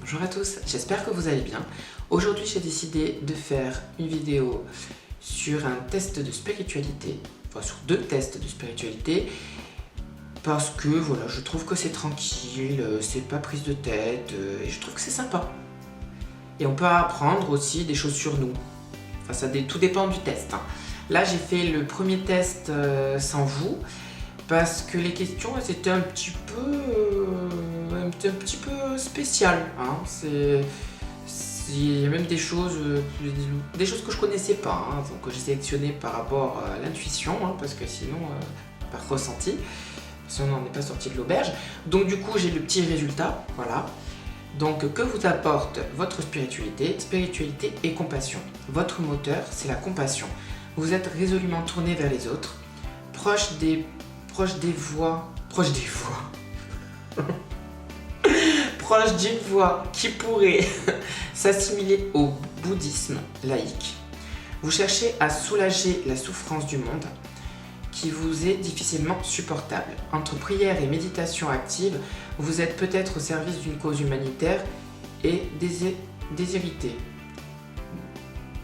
Bonjour à tous, j'espère que vous allez bien. Aujourd'hui j'ai décidé de faire une vidéo sur un test de spiritualité, enfin sur 2 tests de spiritualité, parce que voilà, je trouve que c'est tranquille, c'est pas prise de tête, et je trouve que c'est sympa. Et on peut apprendre aussi des choses sur nous. Enfin tout dépend du test, hein. Là j'ai fait le premier test sans vous, parce que les questions elles étaient un petit peu spéciales, hein. Il y a même des choses que je connaissais pas, hein, donc que j'ai sélectionné par rapport à l'intuition, hein, parce que sinon par ressenti, sinon on n'est pas sorti de l'auberge. Donc du coup j'ai le petit résultat, voilà. Donc que vous apporte votre spiritualité et compassion. Votre moteur c'est la compassion. Vous êtes résolument tourné vers les autres, proche des voix proche d'une voie qui pourrait s'assimiler au bouddhisme laïque. Vous cherchez à soulager la souffrance du monde qui vous est difficilement supportable. Entre prière et méditation active, vous êtes peut-être au service d'une cause humanitaire et déshéritée.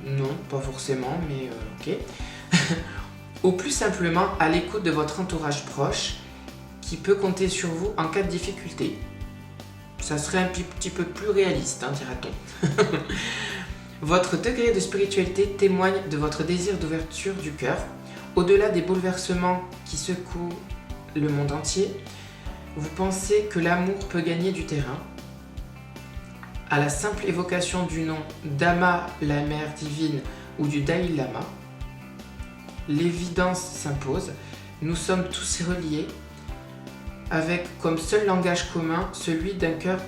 Non, pas forcément, mais ok. Ou plus simplement à l'écoute de votre entourage proche qui peut compter sur vous en cas de difficulté. Ça serait un petit peu plus réaliste, hein, dira-t-on. Votre degré de spiritualité témoigne de votre désir d'ouverture du cœur. Au-delà des bouleversements qui secouent le monde entier, vous pensez que l'amour peut gagner du terrain. À la simple évocation du nom d'Ama, la mère divine, ou du Dalai Lama, l'évidence s'impose. Nous sommes tous reliés, avec comme seul langage commun celui d'un cœur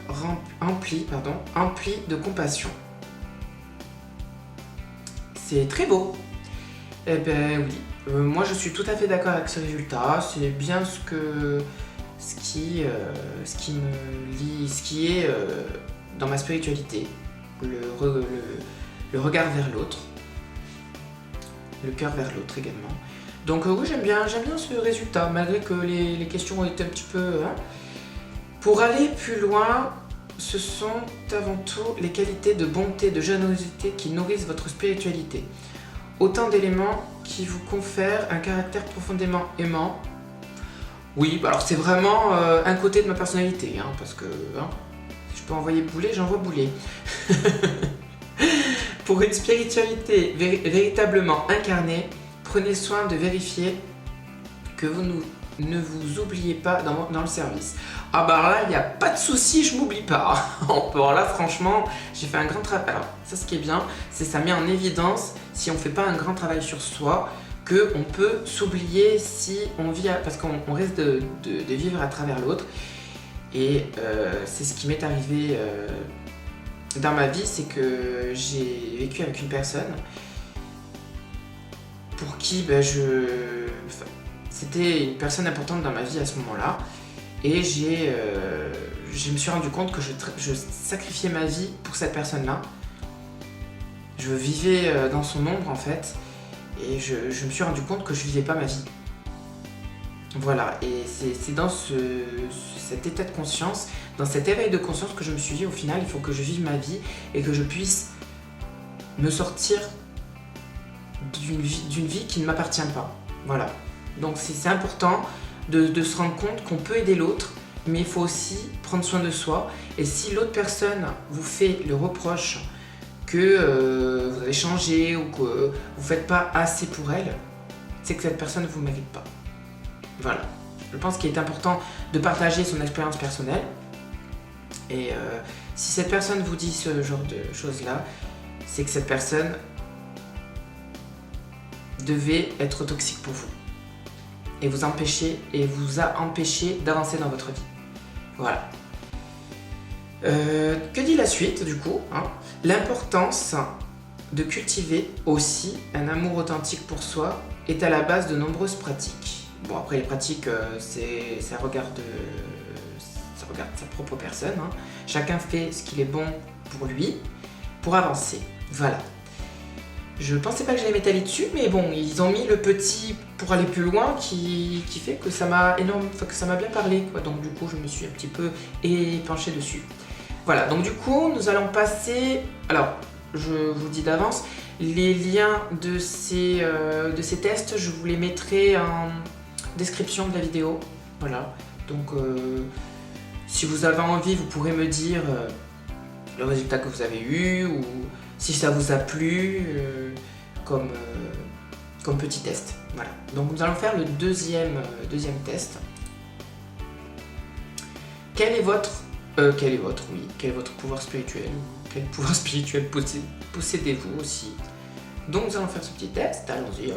empli de compassion. C'est très beau. Eh ben oui, moi je suis tout à fait d'accord avec ce résultat. C'est bien ce qui est dans ma spiritualité, le regard vers l'autre, le cœur vers l'autre également. Donc oui, j'aime bien ce résultat, malgré que les questions ont été un petit peu... Hein. Pour aller plus loin, ce sont avant tout les qualités de bonté, de générosité qui nourrissent votre spiritualité. Autant d'éléments qui vous confèrent un caractère profondément aimant. Oui, alors c'est vraiment un côté de ma personnalité, hein, parce que hein, si je peux envoyer bouler, j'envoie bouler. Pour une spiritualité véritablement incarnée, prenez soin de vérifier que vous ne vous oubliez pas dans le service. Ah bah là, il n'y a pas de souci, je m'oublie pas. Alors là, franchement, j'ai fait un grand travail. Alors ça, ce qui est bien, c'est que ça met en évidence, si on ne fait pas un grand travail sur soi, qu'on peut s'oublier si on vit, parce qu'on risque de vivre à travers l'autre. Et c'est ce qui m'est arrivé dans ma vie, c'est que j'ai vécu avec une personne pour qui c'était une personne importante dans ma vie à ce moment-là, et je me suis rendu compte que je sacrifiais ma vie pour cette personne-là. Je vivais dans son ombre en fait, et je me suis rendu compte que je vivais pas ma vie. Voilà, et c'est dans cet état de conscience, dans cet éveil de conscience que je me suis dit au final, il faut que je vive ma vie et que je puisse me sortir d'une vie qui ne m'appartient pas. Voilà. Donc c'est important de se rendre compte qu'on peut aider l'autre, mais il faut aussi prendre soin de soi. Et si l'autre personne vous fait le reproche que vous avez changé ou que vous ne faites pas assez pour elle, c'est que cette personne ne vous mérite pas. Voilà. Je pense qu'il est important de partager son expérience personnelle. Et si cette personne vous dit ce genre de choses-là, c'est que cette personne devait être toxique pour vous et vous a empêché d'avancer dans votre vie. Voilà. Que dit la suite du coup, hein? L'importance de cultiver aussi un amour authentique pour soi est à la base de nombreuses pratiques. Bon, après les pratiques, ça regarde sa propre personne, hein. Chacun fait ce qu'il est bon pour lui, pour avancer. Voilà. Je pensais pas que j'allais m'étaler dessus, mais bon, ils ont mis le petit pour aller plus loin qui fait que ça m'a bien parlé, quoi. Donc du coup, je me suis un petit peu épanchée dessus. Voilà, donc du coup, nous allons passer... Alors, je vous dis d'avance, les liens de ces tests, je vous les mettrai en description de la vidéo. Voilà, donc si vous avez envie, vous pourrez me dire le résultat que vous avez eu ou si ça vous a plu comme petit test. Voilà, donc nous allons faire le deuxième test. Quel est votre pouvoir spirituel? Quel pouvoir spirituel possédez-vous aussi? Donc nous allons faire ce petit test, allons-y.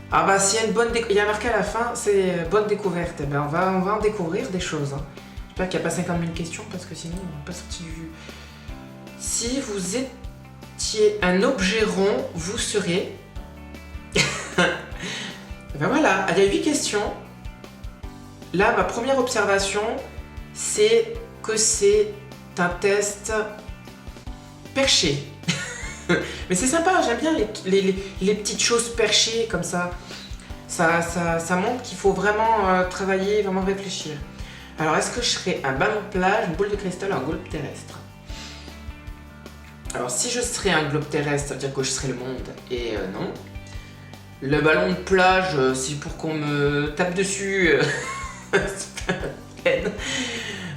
Ah bah s'il y a il y a marqué à la fin, c'est bonne découverte, eh ben on va en découvrir des choses. Hein. J'espère qu'il n'y a pas 50 000 questions parce que sinon on va pas sortir du vue. Si vous étiez un objet rond, vous serez... Ben voilà, il y a 8 questions. Là, ma première observation, c'est que c'est un test perché. Mais c'est sympa, j'aime bien les petites choses perchées comme ça. Ça montre qu'il faut vraiment travailler, vraiment réfléchir. Alors, est-ce que je serais un ballon de plage, une boule de cristal ou un globe terrestre? Alors, si je serais un globe terrestre, ça veut dire que je serais le monde. Et non. Le ballon de plage, c'est pour qu'on me tape dessus. C'est pas la peine.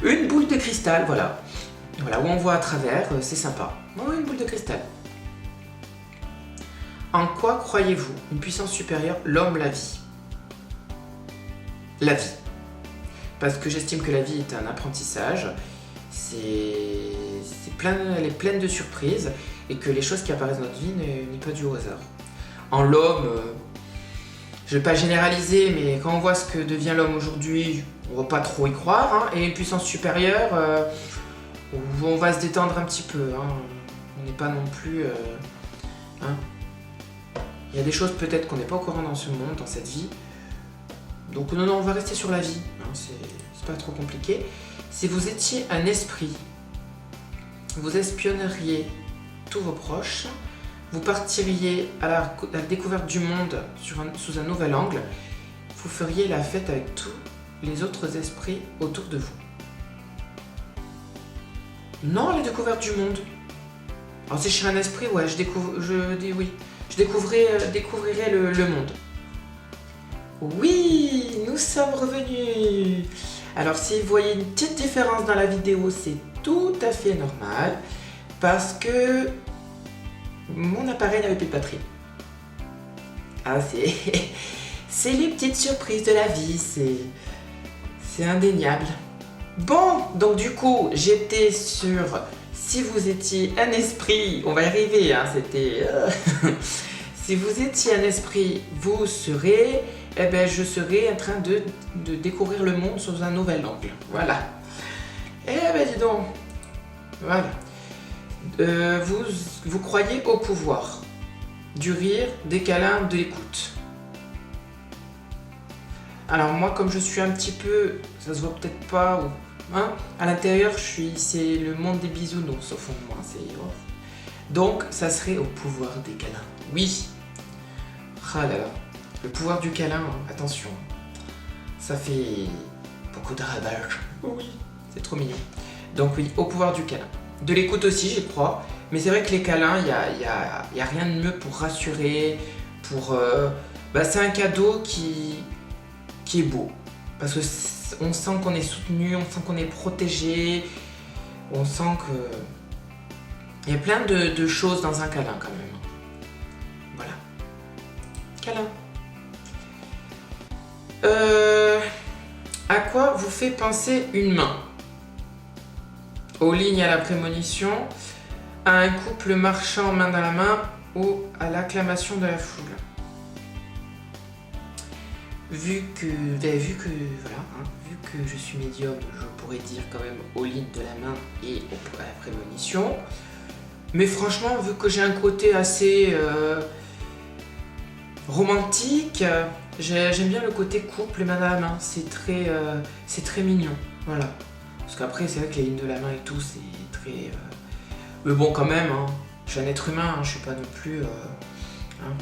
Une boule de cristal, voilà. Voilà, où on voit à travers, c'est sympa. Oui, une boule de cristal. En quoi croyez-vous? Une puissance supérieure, l'homme, la vie? La vie. Parce que j'estime que la vie est un apprentissage. Elle est pleine de surprises et que les choses qui apparaissent dans notre vie n'est pas dû au hasard. En l'homme, je vais pas généraliser, mais quand on voit ce que devient l'homme aujourd'hui, on va pas trop y croire. Hein, et une puissance supérieure, on va se détendre un petit peu. Hein, on n'est pas non plus... hein. Il y a des choses peut-être qu'on n'est pas au courant dans ce monde, dans cette vie. Donc non, on va rester sur la vie. Hein, c'est pas trop compliqué. Si vous étiez un esprit, vous espionneriez tous vos proches, vous partiriez à la découverte du monde sous un nouvel angle, vous feriez la fête avec tous les autres esprits autour de vous. Non, la découverte du monde. Alors si je serais un esprit, ouais, je découvrirais le monde. Oui, nous sommes revenus. Alors si vous voyez une petite différence dans la vidéo, c'est tout à fait normal parce que mon appareil n'avait plus de batterie. Ah, c'est les petites surprises de la vie, c'est indéniable. Bon, donc du coup, j'étais sur si vous étiez un esprit, on va y arriver, hein, c'était... si vous étiez un esprit, vous serez... Eh ben, je serai en train de découvrir le monde sous un nouvel angle. Voilà. Eh ben, dis donc. Voilà. Vous croyez au pouvoir. Du rire, des câlins, de l'écoute. Alors moi, comme je suis un petit peu... Ça se voit peut-être pas. Hein, à l'intérieur, c'est le monde des bisounours au fond de moi. Donc, ça serait au pouvoir des câlins. Oui. Ah là là. Le pouvoir du câlin, attention, ça fait beaucoup de ravages. Oui, c'est trop mignon. Donc oui, au pouvoir du câlin. De l'écoute aussi, j'y crois. Mais c'est vrai que les câlins, il y a rien de mieux pour rassurer, c'est un cadeau qui est beau. Parce qu'on sent qu'on est soutenu, on sent qu'on est protégé, on sent que... Il y a plein de choses dans un câlin quand même. Voilà. Câlin. À quoi vous fait penser une main? Aux lignes à la prémonition, à un couple marchant main dans la main ou à l'acclamation de la foule. Vu que je suis médium, je pourrais dire quand même aux lignes de la main et à la prémonition. Mais franchement, vu que j'ai un côté assez romantique, j'aime bien le côté couple main dans la main, c'est très mignon, voilà. Parce qu'après, c'est vrai que les lignes de la main et tout, c'est très... Mais bon, quand même, hein, je suis un être humain, hein, je suis pas non plus... hein.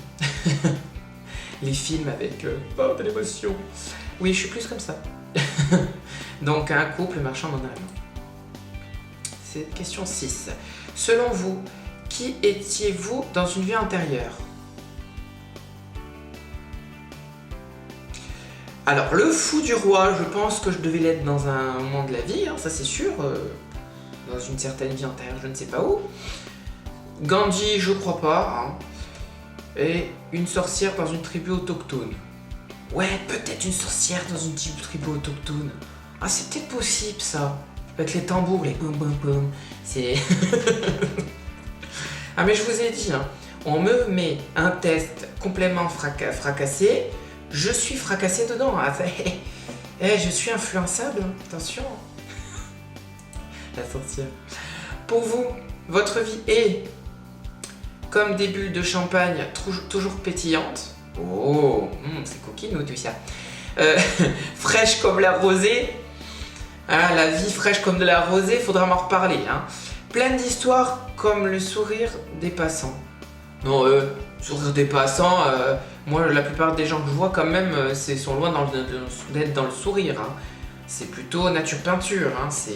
Les films avec de l'émotion. Oui, je suis plus comme ça. Donc, un couple marchant main dans la main. C'est question 6. Selon vous, qui étiez-vous dans une vie antérieure? Alors, le fou du roi, je pense que je devais l'être dans un moment de la vie, hein, ça c'est sûr. Dans une certaine vie antérieure, je ne sais pas où. Gandhi, je crois pas. Hein. Et une sorcière dans une tribu autochtone. Ouais, peut-être une sorcière dans une tribu autochtone. Ah, c'est peut-être possible ça. Avec les tambours, les boum boum boum. C'est. Ah, mais je vous ai dit, hein, on me met un test complètement fracassé. Je suis fracassé dedans. Ah, je suis influençable, hein. Attention. La sorcière. Pour vous, votre vie est comme des bulles de champagne toujours pétillantes. Oh, c'est coquine tout ça. Fraîche comme la rosée. Ah, la vie fraîche comme de la rosée, faudra m'en reparler. Hein. Pleine d'histoires comme le sourire des passants. Non, sourire des passants, moi la plupart des gens que je vois quand même, sont loin d'être dans le sourire. Hein. C'est plutôt nature peinture, hein. C'est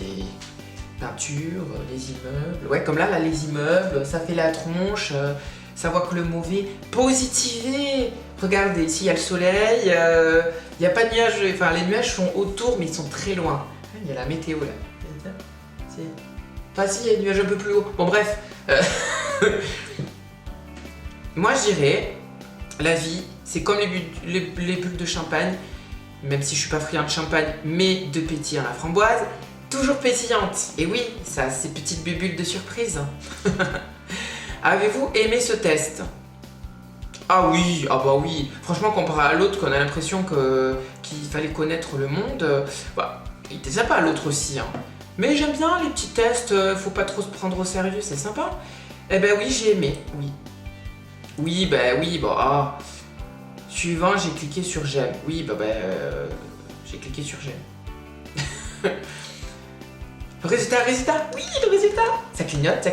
peinture, les immeubles. Ouais, comme là, les immeubles, ça fait la tronche, ça voit que le mauvais. Positiver. Regardez, ici il y a le soleil, il n'y a pas de nuages, enfin les nuages sont autour mais ils sont très loin. Il y a la météo là. Enfin si, il y a des nuages un peu plus haut. Bon bref. Moi je dirais, la vie, c'est comme les bulles de champagne, même si je suis pas friand de champagne, mais de pétillant à la framboise, toujours pétillante. Et oui, ça, ces petites bulles de surprise. Avez-vous aimé ce test? Ah oui, ah bah oui. Franchement, comparé à l'autre, qu'on a l'impression qu'il fallait connaître le monde, bah, il était sympa l'autre aussi. Hein. Mais j'aime bien les petits tests, faut pas trop se prendre au sérieux, c'est sympa. Eh ben oui, j'ai aimé, oui. Oui, bah, ah. Suivant, j'ai cliqué sur j'aime. Oui, j'ai cliqué sur j'aime. Le résultat, oui, le résultat. Ça clignote.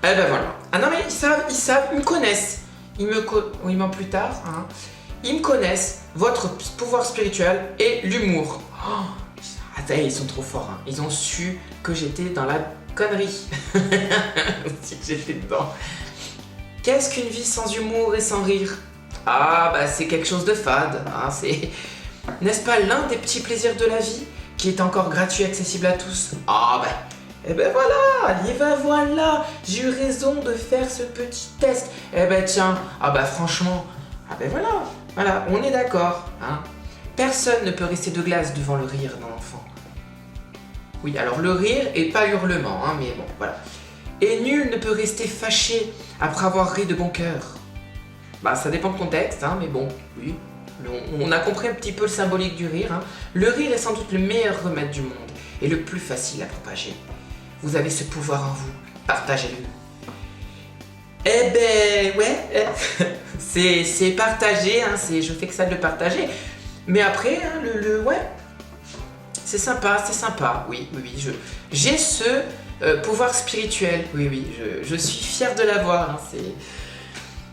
Eh ben voilà. Ah non mais ils savent, ils me connaissent. Oui, mais plus tard, hein. Ils me connaissent, votre pouvoir spirituel et l'humour. Oh, attends, ils sont trop forts. Hein. Ils ont su que j'étais dans la connerie. Si j'étais dedans. Qu'est-ce qu'une vie sans humour et sans rire? Ah bah c'est quelque chose de fade. Hein, n'est-ce pas l'un des petits plaisirs de la vie qui est encore gratuit et accessible à tous? Ah bah. Eh ben voilà, j'ai eu raison de faire ce petit test. Eh ben tiens, ah bah franchement, ah ben voilà, on est d'accord. Hein. Personne ne peut rester de glace devant le rire d'un enfant. Oui, alors le rire et pas hurlement, hein, mais bon, voilà. Et nul ne peut rester fâché après avoir ri de bon cœur. Bah ça dépend du contexte, hein, mais bon, oui. On a compris un petit peu le symbolique du rire. Hein. Le rire est sans doute le meilleur remède du monde et le plus facile à propager. Vous avez ce pouvoir en vous, partagez-le. Eh ben, ouais, c'est partagé, hein, je fais que ça de le partager. Mais après, hein, ouais, c'est sympa, oui, j'ai ce pouvoir spirituel, oui, je suis fier de l'avoir. Hein,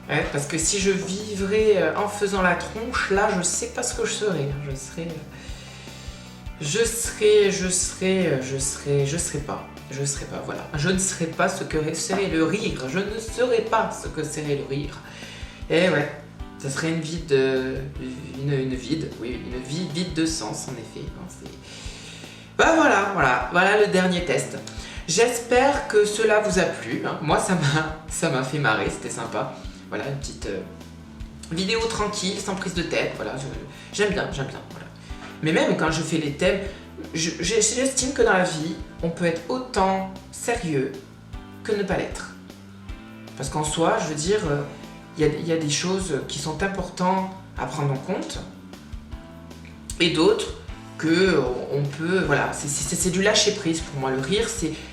ouais, parce que si je vivrais en faisant la tronche, là, je sais pas ce que je serais. Hein, je serais pas, voilà. Je ne serais pas ce que serait le rire. Je ne serais pas ce que serait le rire. Et ouais, ça serait une vie vide de sens, en effet. Bah voilà le dernier test. J'espère que cela vous a plu. Hein. Moi, ça m'a fait marrer, c'était sympa. Voilà, une petite vidéo tranquille, sans prise de tête. Voilà, j'aime bien, voilà. Mais même quand je fais les thèmes, j'estime que dans la vie, on peut être autant sérieux que ne pas l'être. Parce qu'en soi, je veux dire, il y a des choses qui sont importantes à prendre en compte et d'autres que on peut, voilà, c'est du lâcher prise pour moi. Le rire,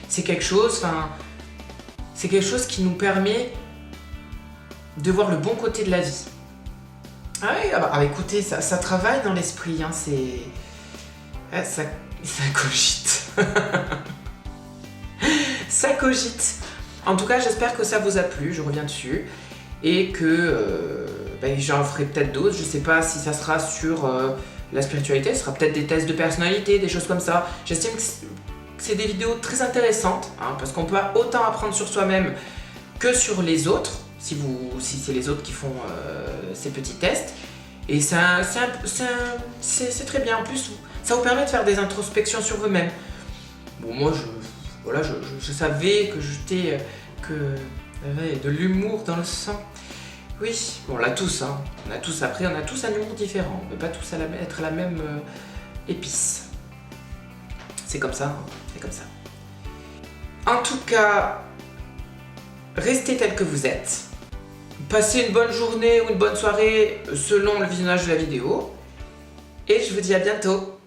c'est quelque chose, qui nous permet de voir le bon côté de la vie. Ah oui, écoutez, ça travaille dans l'esprit, hein, ça cogite. Ça cogite. En tout cas, j'espère que ça vous a plu, je reviens dessus. Et que j'en ferai peut-être d'autres. Je sais pas si ça sera sur la spiritualité, ce sera peut-être des tests de personnalité, des choses comme ça. J'estime que c'est des vidéos très intéressantes, hein, parce qu'on peut autant apprendre sur soi-même que sur les autres, si c'est les autres qui font ces petits tests. Et c'est très bien. En plus, ça vous permet de faire des introspections sur vous-même. Bon, moi, je savais que j'étais de l'humour dans le sang. Oui, bon, on l'a tous, hein. On a tous un humour différent. On ne peut pas tous être la même épice. C'est comme ça, hein. C'est comme ça. En tout cas, restez tel que vous êtes. Passez une bonne journée ou une bonne soirée selon le visionnage de la vidéo. Et je vous dis à bientôt.